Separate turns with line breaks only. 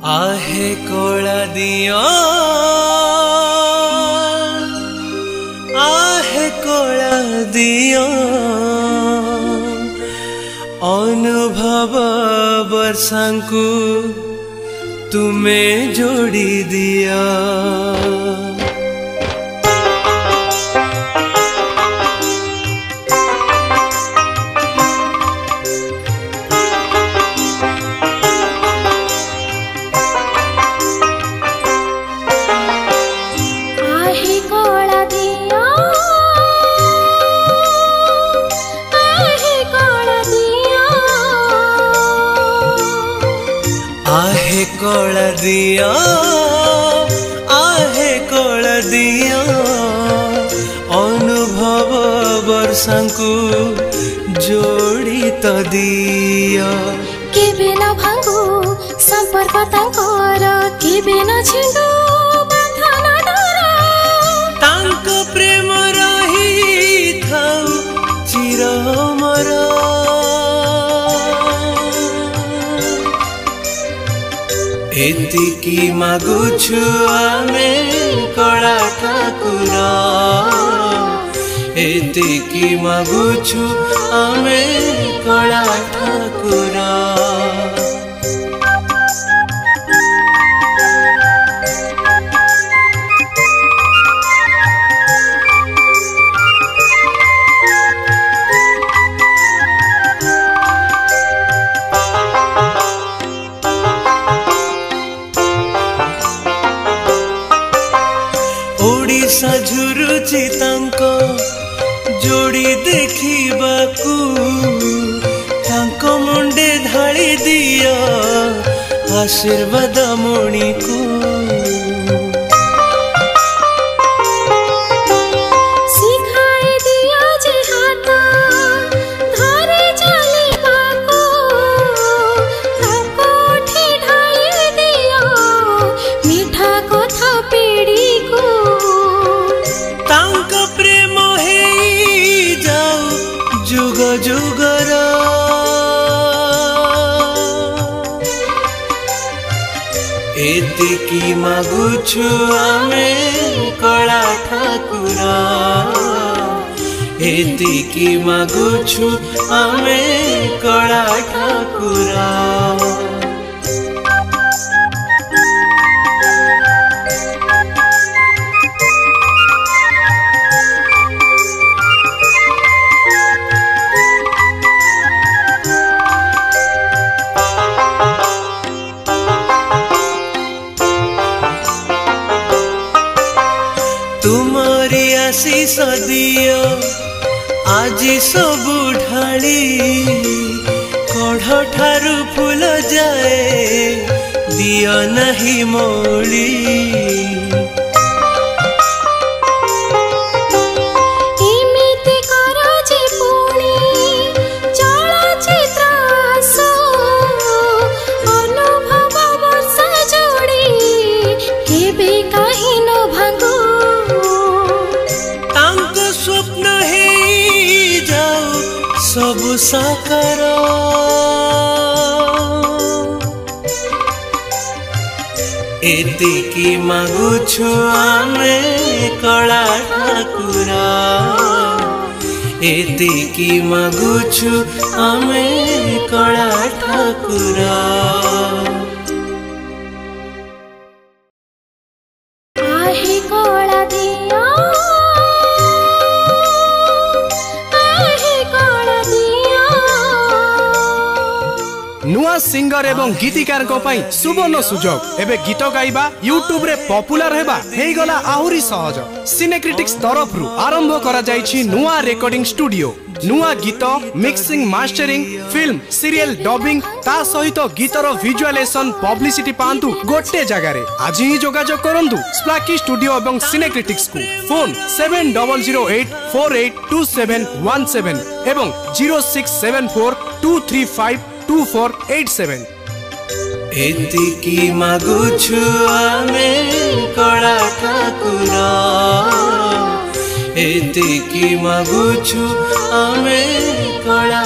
आहे कोला दिया आहे कोला दिया अनुभव वर्षांकु तुम्हें जोड़ी दिया। आहे कोला दिया आहे कोला दिया अनुभव वर्षांकु जोड़ी तो दिया।
केबे न भांगू संपर्क तांकर केबे न छिंडू बंधन डोर
तांको प्रेम रही थाउ चिर अमर। एतिकी मागुछु आमे कला ठाकुर एतिकी मागुछु आमे कला ठाकुर। ओडिशा झुरुची तांको जोड़ी देखिबाकू तांको मुंडे ढाली दिया आशीर्वाद मणि को।
सिखाई दिया जे हाथ धरे चलिबाकू तांको उठी ढाली दिया मीठा कथा पीड़ी को।
तांको प्रेम हे जाऊ जुग जुगर एतिकी मागुछु आमे कला ठाकुर एतिकी मागुछु आमे कला ठाकुर। तुमरी आशीष दियो आज सबु ढाली कढ़ ठारू फूल जाए दियो नहीं मोली। सबु साकार एतिकी मागुछु आमे कला ठाकुर एतिकी मागुछु आमे कला ठाकुर।
आहे कोला दिया
नुआ सिंगर एवं गीतिकार को पाई सुवर्ण सुजोग एबे गीत गाइबा यूट्यूब रे पॉपुलर हेबा हेई गला आहुरी सहज। सिनेक्रिटिक्स तरफ रु आरंभ करा जाईछि नुआ रिकॉर्डिंग स्टूडियो। नुआ गीत mixing mastering film serial dubbing ता सहित गीतर विजुअलाइजेशन पब्लिसिटी पांतु गोटे जगह रे। आज ही जोगाजोग करंतु स्प्लाकी स्टूडियो एवं सिनेक्रिटिक्स को फोन 7008482717 एवं 067423522487।
एतिकी मागुछु आमे कला ठाकुर एतिकी मागुछु आमे कला।